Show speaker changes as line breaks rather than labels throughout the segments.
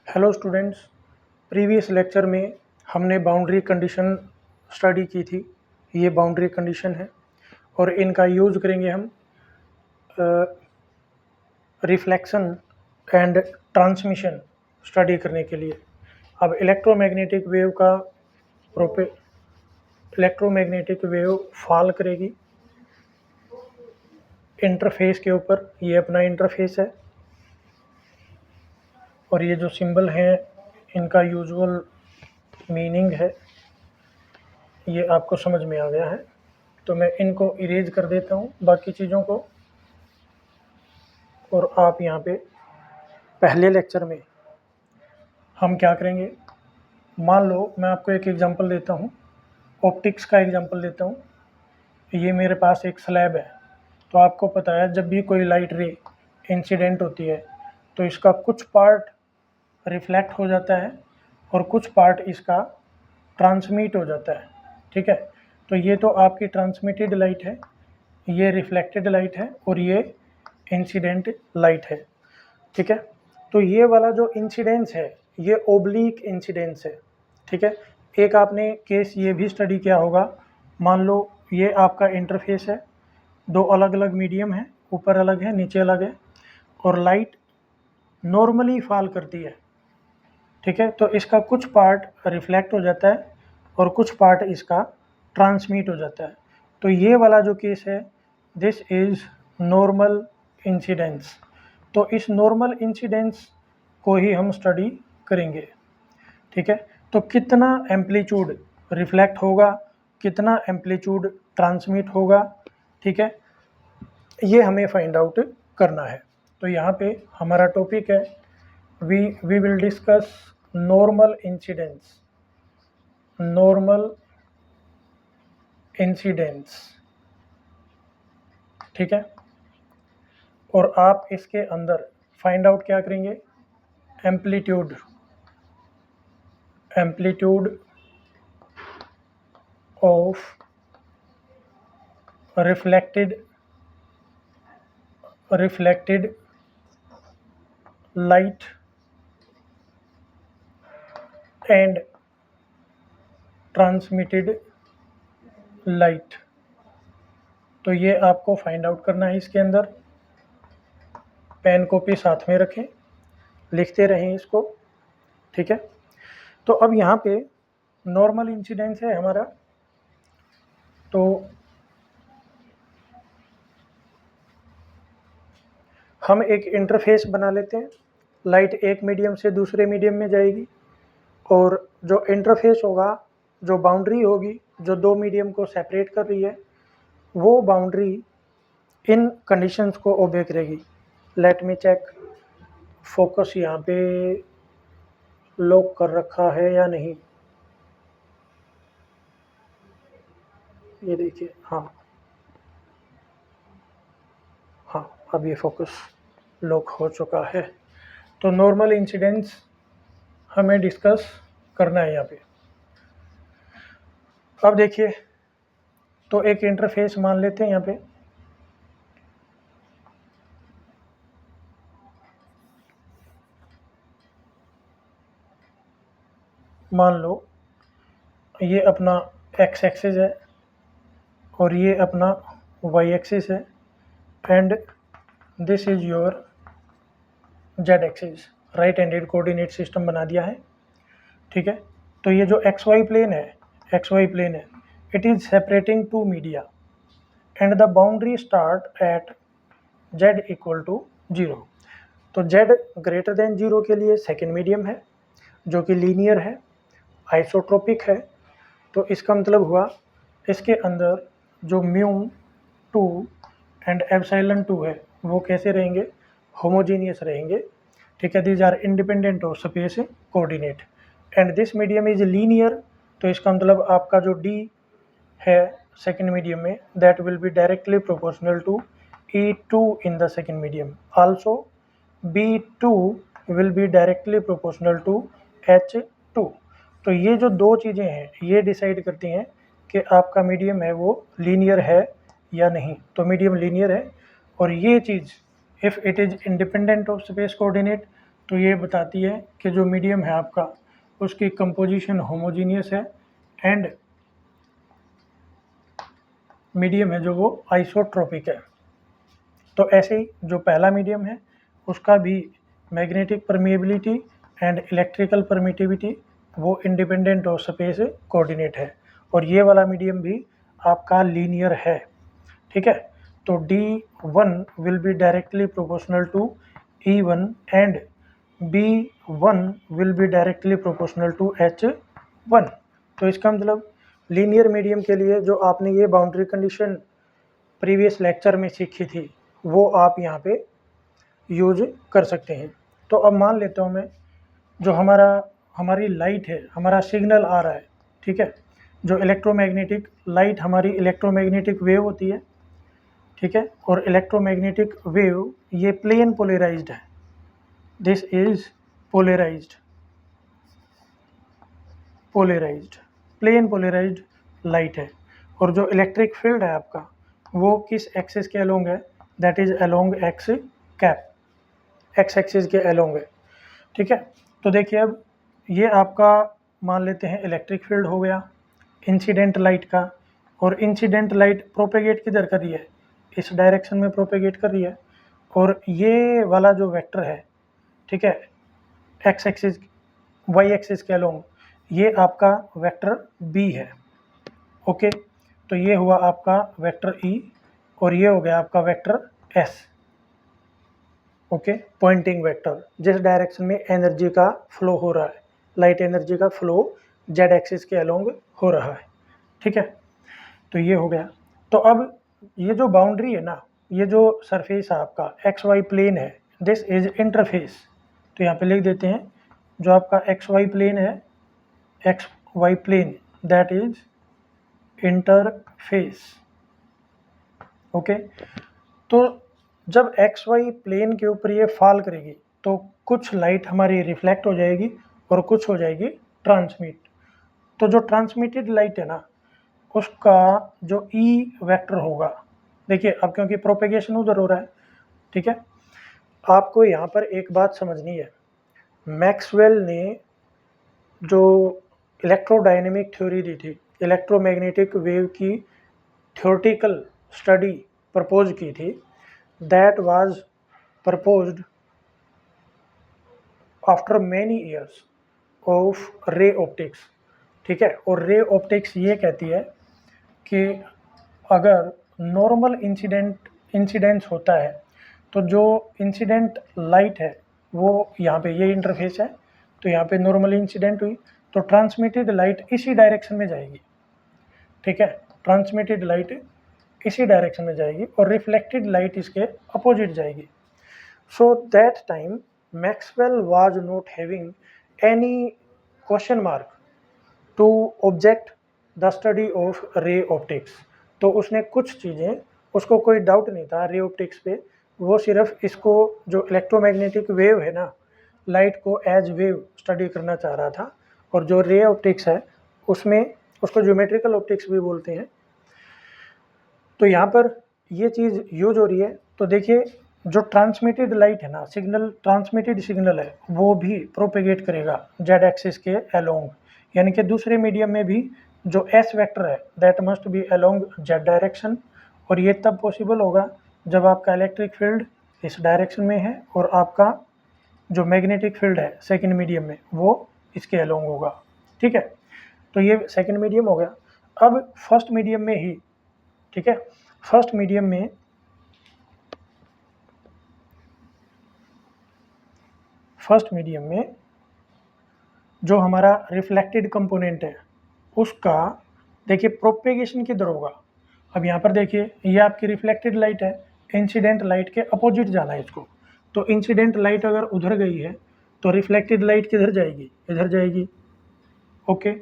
Hello students, previous lecture में हमने boundary condition study की थी। ये बाउंड्री कंडीशन है और इनका यूज़ करेंगे हम रिफ्लेक्शन एंड ट्रांसमिशन स्टडी करने के लिए। अब इलेक्ट्रोमैग्नेटिक वेव फॉल करेगी इंटरफेस के ऊपर। ये अपना इंटरफेस है और ये जो सिंबल हैं इनका यूजुअल मीनिंग है, ये आपको समझ में आ गया है। तो मैं इनको इरेज कर देता हूँ बाकी चीज़ों को, और आप यहाँ पे पहले लेक्चर में हम क्या करेंगे, मान लो मैं आपको एक एग्जांपल देता हूँ, ऑप्टिक्स का एग्जांपल देता हूँ। ये मेरे पास एक स्लैब है, तो आपको पता है जब भी कोई लाइट रे इंसिडेंट होती है तो इसका कुछ पार्ट रिफ्लेक्ट हो जाता है और कुछ पार्ट इसका ट्रांसमिट हो जाता है। ठीक है, तो ये तो आपकी ट्रांसमिटेड लाइट है, ये रिफ्लेक्टेड लाइट है और ये इंसिडेंट लाइट है। ठीक है, तो ये वाला जो इंसिडेंस है ये ओब्लिक इंसिडेंस है। ठीक है, एक आपने केस ये भी स्टडी किया होगा, मान लो ये आपका इंटरफेस है, दो अलग अलग मीडियम है, ऊपर अलग है नीचे अलग है, और लाइट नॉर्मली फॉल करती है। ठीक है, तो इसका कुछ पार्ट रिफ्लेक्ट हो जाता है और कुछ पार्ट इसका ट्रांसमिट हो जाता है। तो ये वाला जो केस है, दिस इज़ नॉर्मल इंसिडेंस। तो इस नॉर्मल इंसिडेंस को ही हम स्टडी करेंगे। ठीक है, तो कितना एम्पलीट्यूड रिफ्लेक्ट होगा, कितना एम्पलीट्यूड ट्रांसमिट होगा, ठीक है, ये हमें फाइंड आउट करना है। तो यहाँ पे हमारा टॉपिक है, we will discuss normal incidence. ठीक है, और आप इसके अंदर फाइंड आउट क्या करेंगे, amplitude of reflected light and transmitted light. तो ये आपको फाइंड आउट करना है। इसके अंदर पेन कॉपी साथ में रखें, लिखते रहें इसको। ठीक है, तो अब यहाँ पे नॉर्मल इंसिडेंस है हमारा, तो हम एक इंटरफेस बना लेते हैं। लाइट एक मीडियम से दूसरे मीडियम में जाएगी और जो इंटरफेस होगा, जो बाउंड्री होगी जो दो मीडियम को सेपरेट कर रही है, वो बाउंड्री इन कंडीशंस को ओबे करेगी। लेट मी चेक, फोकस यहाँ पे लॉक कर रखा है या नहीं, ये देखिए, हाँ, अब ये फोकस लॉक हो चुका है। तो नॉर्मल इंसिडेंस हमें डिस्कस करना है यहाँ पे। अब देखिए, तो एक इंटरफेस मान लेते हैं यहाँ पे, मान लो ये अपना एक्स एक्सिस है और ये अपना वाई एक्सिस है, and this is your z axis. Right handed coordinate system बना दिया है। ठीक है, तो ये जो एक्स वाई प्लेन है, it is separating two media and the boundary start at z equal to 0। तो जेड ग्रेटर देन 0 के लिए सेकेंड मीडियम है जो कि लीनियर है, आइसोट्रोपिक है। तो इसका मतलब हुआ इसके अंदर जो μ2 एंड एप्सिलॉन 2 है वो कैसे रहेंगे, होमोजीनियस रहेंगे। ठीक है, these are independent of space coordinate and this medium is linear. तो इसका मतलब आपका जो डी है सेकेंड मीडियम में, that will be directly proportional to E2 in the second medium. Also B2 will be directly proportional to H2। तो ये जो दो चीज़ें हैं ये डिसाइड करती हैं कि आपका मीडियम है वो लीनियर है या नहीं। तो मीडियम लीनियर है, और ये चीज़ if it is independent of space coordinate, तो ये बताती है कि जो मीडियम है आपका उसकी कंपोजिशन होमोजीनियस है एंड मीडियम है जो वो आइसोट्रोपिक है। तो ऐसे ही जो पहला मीडियम है उसका भी magnetic permeability and electrical permittivity वो इंडिपेंडेंट ऑफ स्पेस कोऑर्डिनेट है, और ये वाला मीडियम भी आपका लीनियर है। ठीक है, तो D1 will be directly proportional to E1 and B1 will be directly proportional to H1। तो इसका मतलब लीनियर मीडियम के लिए जो आपने ये बाउंड्री कंडीशन प्रीवियस लेक्चर में सीखी थी वो आप यहाँ पे यूज कर सकते हैं। तो अब मान लेता हूँ मैं जो हमारी लाइट है, हमारा सिग्नल आ रहा है, ठीक है, जो इलेक्ट्रोमैग्नेटिक लाइट हमारी इलेक्ट्रोमैग्नेटिक वेव होती है, ठीक है, और इलेक्ट्रोमैग्नेटिक वेव ये प्लेन पोलराइज्ड है, this is polarized plane polarized light है। और जो इलेक्ट्रिक फील्ड है आपका वो किस एक्सिस के अलोंग है, that is along x cap, x axis के अलोंग है। ठीक है, तो देखिए अब ये आपका मान लेते हैं इलेक्ट्रिक फील्ड हो गया इंसिडेंट लाइट का, और इंसिडेंट लाइट प्रोपेगेट किधर कर रही है, इस डायरेक्शन में प्रोपेगेट कर रही है, और ये वाला जो वेक्टर है, ठीक है, एक्स एक्सिस वाई एक्सिस के अलोंग, ये आपका वेक्टर बी है। ओके, तो ये हुआ आपका वेक्टर ई और ये हो गया आपका vector S. Okay, Poynting vector जिस डायरेक्शन में एनर्जी का फ्लो हो रहा है, लाइट एनर्जी का फ्लो जेड एक्सिस के अलोंग हो रहा है। ठीक है, तो ये हो गया। तो अब ये जो बाउंड्री है ना, ये जो सरफेस है आपका एक्स वाई प्लेन है, दिस इज इंटरफेस। तो यहाँ पे लिख देते हैं जो आपका एक्स वाई प्लेन है, x y plane that is interface. Okay, तो जब एक्स वाई प्लेन के ऊपर ये फॉल करेगी तो कुछ लाइट हमारी रिफ्लेक्ट हो जाएगी और कुछ हो जाएगी ट्रांसमिट। तो जो ट्रांसमिटेड लाइट है ना उसका जो ई वेक्टर होगा, देखिए अब क्योंकि प्रोपेगेशन उधर हो रहा है, ठीक है, आपको यहाँ पर एक बात समझनी है। मैक्सवेल ने जो इलेक्ट्रोडायनेमिक थ्योरी दी थी, इलेक्ट्रोमैग्नेटिक वेव की थ्योरेटिकल स्टडी प्रपोज की थी, that was proposed after many years of ray optics. ठीक है, और रे ऑप्टिक्स ये कहती है कि अगर नॉर्मल इंसिडेंस होता है तो जो इंसिडेंट लाइट है वो यहाँ पे ये इंटरफेस है, तो यहाँ पे नॉर्मल इंसिडेंट हुई तो ट्रांसमिटेड लाइट इसी डायरेक्शन में जाएगी। ठीक है, ट्रांसमिटेड लाइट इसी डायरेक्शन में जाएगी और रिफ्लेक्टेड लाइट इसके अपोजिट जाएगी। So that time Maxwell was not having any question mark to object the study of ray optics. तो उसने कुछ चीज़ें, उसको कोई डाउट नहीं था रे ऑप्टिक्स पे, वो सिर्फ इसको जो इलेक्ट्रोमैग्नेटिक वेव है ना, लाइट को एज वेव स्टडी करना चाह रहा था। और जो रे ऑप्टिक्स है उसमें उसको ज्योमेट्रिकल ऑप्टिक्स भी बोलते हैं। तो यहाँ पर ये चीज़ यूज हो रही है। तो देखिए जो ट्रांसमिटेड लाइट है ना, सिग्नल ट्रांसमिटेड सिग्नल है वो भी प्रोपेगेट करेगा जेड एक्सिस के अलोंग, यानी कि दूसरे मीडियम में भी जो एस वेक्टर है that must be along Z direction. और ये तब पॉसिबल होगा जब आपका इलेक्ट्रिक फील्ड इस डायरेक्शन में है और आपका जो मैग्नेटिक फील्ड है सेकंड मीडियम में वो इसके अलोंग होगा। ठीक है, तो ये सेकंड मीडियम हो गया। अब फर्स्ट मीडियम में ही, ठीक है, फर्स्ट मीडियम में जो हमारा रिफ्लेक्टेड कंपोनेंट है उसका देखिए प्रोपेगेशन किधर होगा। अब यहाँ पर देखिए ये आपकी रिफ्लेक्टेड लाइट है, इंसिडेंट लाइट के अपोजिट जाना है इसको। तो इंसिडेंट लाइट अगर उधर गई है तो रिफ्लेक्टेड लाइट किधर जाएगी, इधर जाएगी। Okay,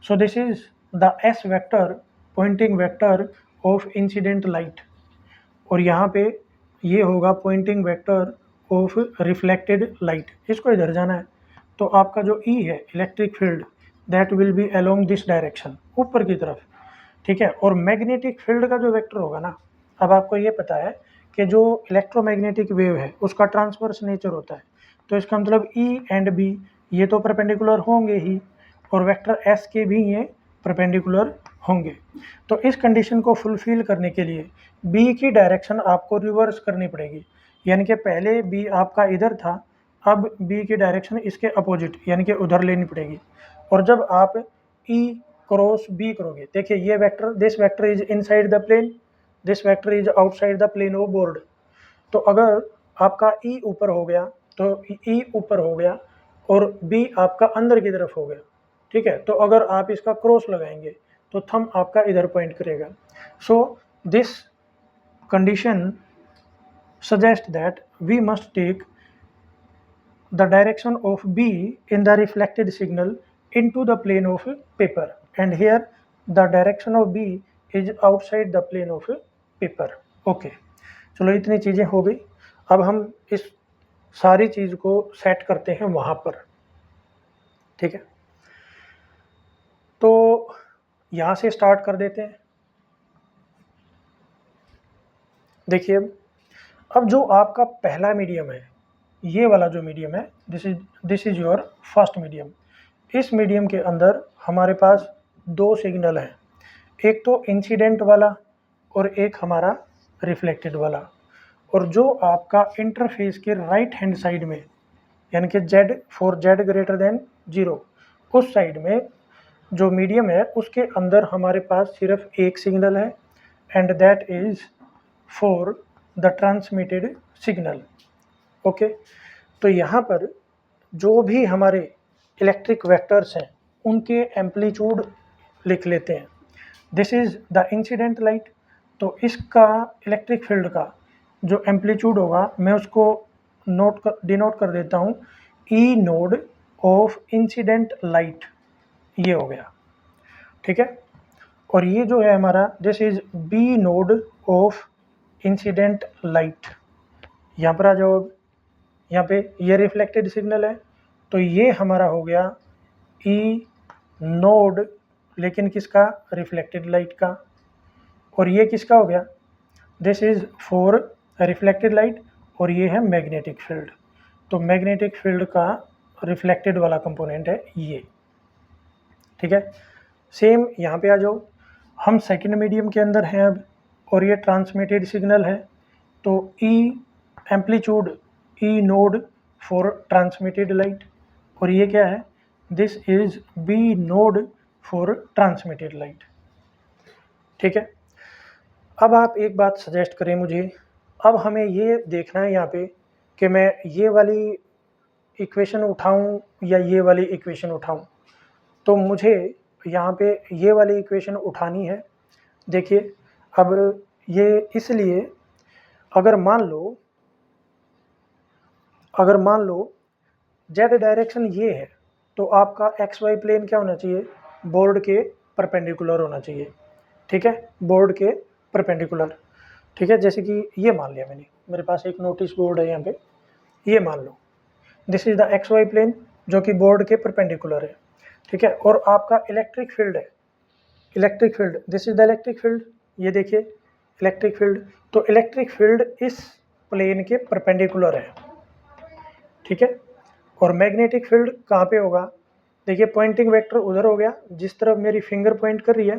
so this is the S vector, Poynting vector of incident light, और यहाँ पे ये होगा Poynting vector of reflected light, इसको इधर जाना है। तो आपका जो ई है electric field that will be along this direction, ऊपर की तरफ। ठीक है, और मैग्नेटिक फील्ड का जो वेक्टर होगा ना, अब आपको ये पता है कि जो इलेक्ट्रोमैग्नेटिक वेव है उसका ट्रांसवर्स नेचर होता है, तो इसका मतलब E एंड B ये तो परपेंडिकुलर होंगे ही, और वेक्टर S के भी ये परपेंडिकुलर होंगे। तो इस कंडीशन को फुलफिल करने के लिए B की डायरेक्शन आपको रिवर्स करनी पड़ेगी, यानी कि पहले B आपका इधर था, अब B की डायरेक्शन इसके अपोजिट यानी कि उधर लेनी पड़ेगी। और जब आप E क्रॉस B करोगे, देखिए ये vector, this vector is inside the plane, this vector is outside the plane of board. तो अगर आपका E ऊपर हो गया तो E ऊपर हो गया और B आपका अंदर की तरफ हो गया, ठीक है। तो अगर आप इसका क्रॉस लगाएंगे तो थंब आपका इधर पॉइंट करेगा। So this condition suggest that we must take the direction of B in the reflected signal into the plane of paper, and here the direction of B is outside the plane of paper. Okay, चलो इतनी चीज़ें हो गई। अब हम इस सारी चीज़ को सेट करते हैं वहाँ पर, ठीक है। तो यहाँ से स्टार्ट कर देते हैं। देखिए अब जो आपका पहला मीडियम है, ये वाला जो मीडियम है, this is your first medium. इस मीडियम के अंदर हमारे पास दो सिग्नल हैं, एक तो इंसिडेंट वाला और एक हमारा रिफ्लेक्टेड वाला। और जो आपका इंटरफेस के राइट हैंड साइड में, यानी कि Z for Z greater than 0, उस साइड में जो मीडियम है उसके अंदर हमारे पास सिर्फ एक सिग्नल है, and that is for the transmitted signal. Okay, तो यहाँ पर जो भी हमारे इलेक्ट्रिक वेक्टर्स हैं उनके एम्पलीट्यूड लिख लेते हैं। This is the incident light, तो इसका इलेक्ट्रिक फील्ड का जो एम्पलीट्यूड होगा मैं उसको डिनोट कर देता हूँ ई नोड ऑफ इंसिडेंट लाइट, ये हो गया, ठीक है। और ये जो है हमारा, this is B naught of incident light. यहाँ पर आ जाओ, यहाँ पे ये रिफ्लेक्टेड सिग्नल है, तो ये हमारा हो गया ई नोड, लेकिन किसका, रिफ्लेक्टेड लाइट का। और ये किसका हो गया, this is for reflected light, और ये है मैग्नेटिक फील्ड। तो मैग्नेटिक फील्ड का रिफ्लेक्टेड वाला कंपोनेंट है ये, ठीक है। सेम यहाँ पे आ जाओ, हम सेकंड मीडियम के अंदर हैं अब, और ये ट्रांसमिटेड सिग्नल है, तो E amplitude E node for transmitted light, और ये क्या है, this is B node for transmitted light, ठीक है। अब आप एक बात सजेस्ट करें मुझे, अब हमें ये देखना है यहाँ पे कि मैं ये वाली इक्वेशन उठाऊं या ये वाली इक्वेशन उठाऊं। तो मुझे यहाँ पे ये वाली इक्वेशन उठानी है। देखिए अब ये इसलिए, अगर मान लो Z डायरेक्शन ये है, तो आपका XY प्लेन क्या होना चाहिए, बोर्ड के परपेंडिकुलर होना चाहिए, ठीक है, बोर्ड के परपेंडिकुलर, ठीक है। जैसे कि ये मान लिया मैंने, मेरे पास एक नोटिस बोर्ड है यहाँ पे, ये मान लो this is the XY plane जो कि बोर्ड के परपेंडिकुलर है, ठीक है। और आपका इलेक्ट्रिक फील्ड है, electric field, this is the electric field, ये देखिए इलेक्ट्रिक फील्ड, तो इलेक्ट्रिक फील्ड इस प्लेन के परपेंडिकुलर है, ठीक है। और मैग्नेटिक फील्ड कहाँ पे होगा, देखिए पॉइंटिंग वेक्टर उधर हो गया, जिस तरफ मेरी फिंगर पॉइंट कर रही है,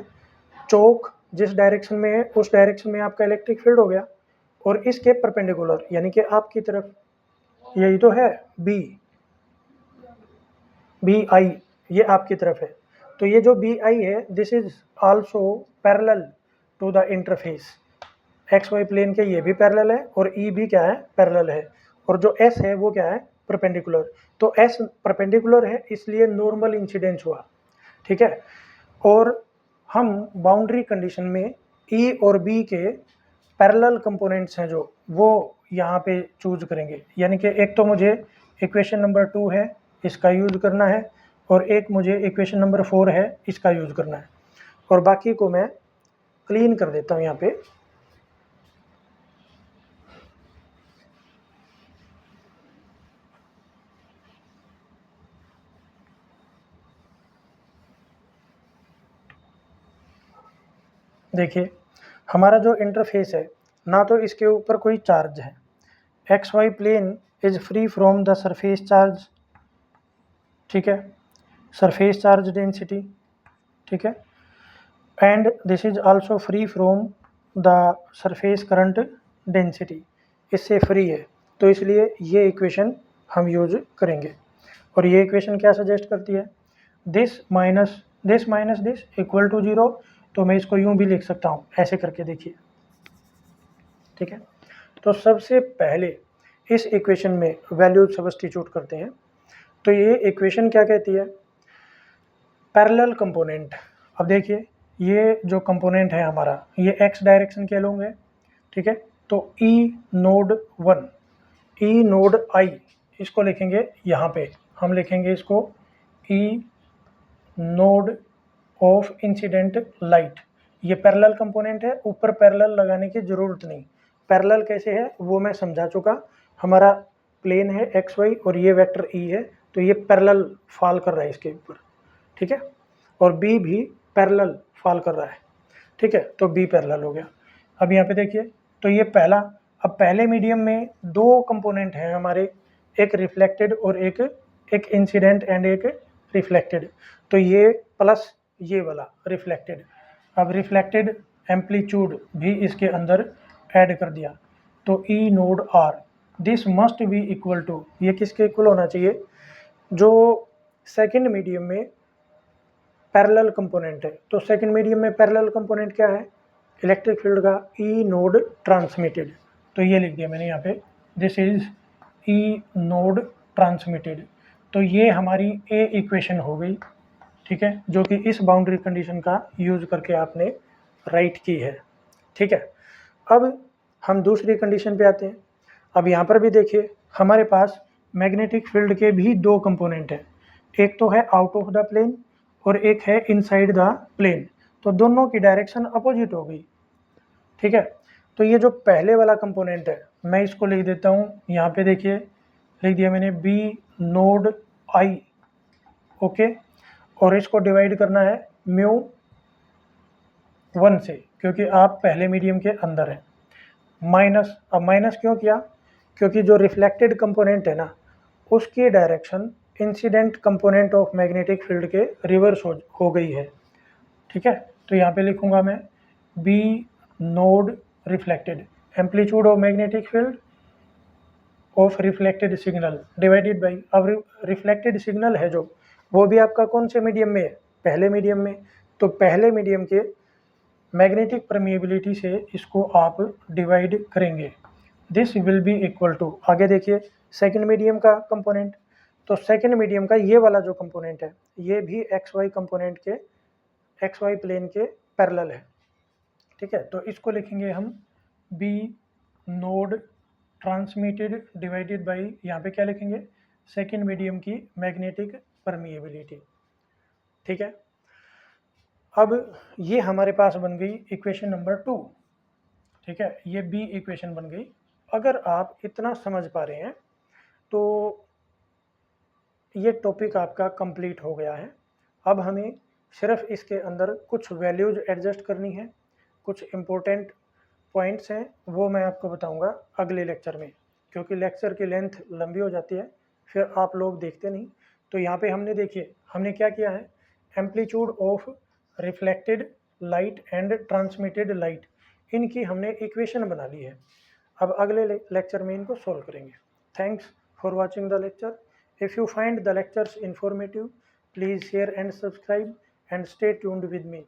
चौक जिस डायरेक्शन में है उस डायरेक्शन में आपका इलेक्ट्रिक फील्ड हो गया, और इसके परपेंडिकुलर यानी कि आपकी तरफ, यही तो है बी आई, ये आपकी तरफ है। तो ये जो बी आई है, this is also parallel to the interface, x y plane के ये भी पैरेलल है, और ई भी क्या है, पैरेलल है, और जो एस है वो क्या है, परपेंडिकुलर। तो एस परपेंडिकुलर है इसलिए नॉर्मल इंसिडेंस हुआ, ठीक है। और हम बाउंड्री कंडीशन में ई और बी के पैरेलल कंपोनेंट्स हैं जो, वो यहाँ पे चूज करेंगे, यानी कि एक तो मुझे इक्वेशन नंबर 2 है इसका यूज करना है, और एक मुझे इक्वेशन नंबर 4 है इसका यूज करना है, और बाकी को मैं क्लीन कर देता हूँ यहाँ पे। देखिए हमारा जो इंटरफेस है, ना तो इसके ऊपर कोई चार्ज है, x y plane is free from the surface charge, ठीक है, सरफेस चार्ज डेंसिटी, ठीक है, and this is also free from the surface current density, इससे फ्री है, तो इसलिए ये इक्वेशन हम यूज करेंगे। और ये इक्वेशन क्या सजेस्ट करती है, this minus this equal to 0, तो मैं इसको यूं भी लिख सकता हूँ, ऐसे करके देखिए, ठीक है। तो सबसे पहले इस इक्वेशन में वैल्यू सब्स्टिट्यूट करते हैं, तो ये इक्वेशन क्या कहती है, पैरेलल कंपोनेंट। अब देखिए ये जो कंपोनेंट है हमारा, ये एक्स डायरेक्शन के लोग है, ठीक है, तो ई नोड 1, ई नोड आई, इसको लिखेंगे यहाँ पे, हम लिखेंगे इसको ई नोड ऑफ इंसिडेंट लाइट। ये पैरेलल कंपोनेंट है, ऊपर पैरेलल लगाने की ज़रूरत नहीं। पैरेलल कैसे है वो मैं समझा चुका, हमारा प्लेन है एक्स वाई और ये वेक्टर ई है, तो ये पैरेलल फॉल कर रहा है इसके ऊपर, ठीक है, और बी भी पैरेलल फॉल कर रहा है, ठीक है, तो बी पैरेलल हो गया। अब यहाँ पे देखिए, तो ये पहला, अब पहले मीडियम में दो कंपोनेंट हैं हमारे, एक रिफ्लेक्टेड और एक इंसिडेंट एंड एक रिफ्लेक्टेड, तो ये प्लस ये वाला रिफ्लेक्टेड, अब रिफ्लेक्टेड एम्पलीट्यूड भी इसके अंदर ऐड कर दिया, तो E naught R this must be equal to, ये किसके इक्वल होना चाहिए, जो सेकंड मीडियम में पैरेलल कंपोनेंट है। तो सेकंड मीडियम में पैरेलल कंपोनेंट क्या है, इलेक्ट्रिक फील्ड का ई नोड ट्रांसमिटेड, तो ये लिख दिया मैंने यहाँ पे, this is E node transmitted, तो ये हमारी ए इक्वेशन हो गई, ठीक है, जो कि इस बाउंड्री कंडीशन का यूज करके आपने राइट की है, ठीक है। अब हम दूसरी कंडीशन पे आते हैं। अब यहाँ पर भी देखिए हमारे पास मैग्नेटिक फील्ड के भी दो कंपोनेंट हैं, एक तो है आउट ऑफ द प्लेन और एक है इनसाइड द प्लेन, तो दोनों की डायरेक्शन अपोजिट हो गई, ठीक है। तो ये जो पहले वाला कंपोनेंट है मैं इसको लिख देता हूँ, यहाँ पे देखिए लिख दिया मैंने बी नोड आई, ओके, और इसको डिवाइड करना है म्यू 1 से, क्योंकि आप पहले मीडियम के अंदर हैं, माइनस, अब माइनस क्यों किया, क्योंकि जो रिफ्लेक्टेड कंपोनेंट है ना उसकी direction incident component of magnetic field के रिवर्स हो गई है, ठीक है। तो यहाँ पे लिखूंगा मैं B naught reflected, amplitude of magnetic field of reflected signal divided by, अब रिफ्लेक्टेड सिग्नल है जो, वो भी आपका कौन से मीडियम में है, पहले मीडियम में, तो पहले मीडियम के मैग्नेटिक परमिएबिलिटी से इसको आप डिवाइड करेंगे, this will be equal to, आगे देखिए सेकंड मीडियम का कंपोनेंट, तो सेकंड मीडियम का ये वाला जो कंपोनेंट है ये भी एक्स वाई कंपोनेंट के, एक्स वाई प्लेन के पैरेलल है, ठीक है, तो इसको लिखेंगे हम B naught transmitted divided by, यहाँ पे क्या लिखेंगे, सेकंड मीडियम की मैग्नेटिक परमिएबिलिटी, ठीक है। अब ये हमारे पास बन गई इक्वेशन नंबर 2, ठीक है, ये बी इक्वेशन बन गई। अगर आप इतना समझ पा रहे हैं तो ये टॉपिक आपका कंप्लीट हो गया है। अब हमें सिर्फ इसके अंदर कुछ वैल्यूज एडजस्ट करनी है, कुछ इम्पोर्टेंट पॉइंट्स हैं वो मैं आपको बताऊंगा अगले लेक्चर में, क्योंकि लेक्चर की लेंथ लंबी हो जाती है फिर आप लोग देखते नहीं। तो यहाँ पे हमने देखिए हमने क्या किया है, amplitude of reflected light and transmitted light, इनकी हमने इक्वेशन बना ली है। अब अगले लेक्चर में इनको सॉल्व करेंगे। Thanks for watching the lecture. If you find the lectures informative, please share and subscribe and stay tuned with me.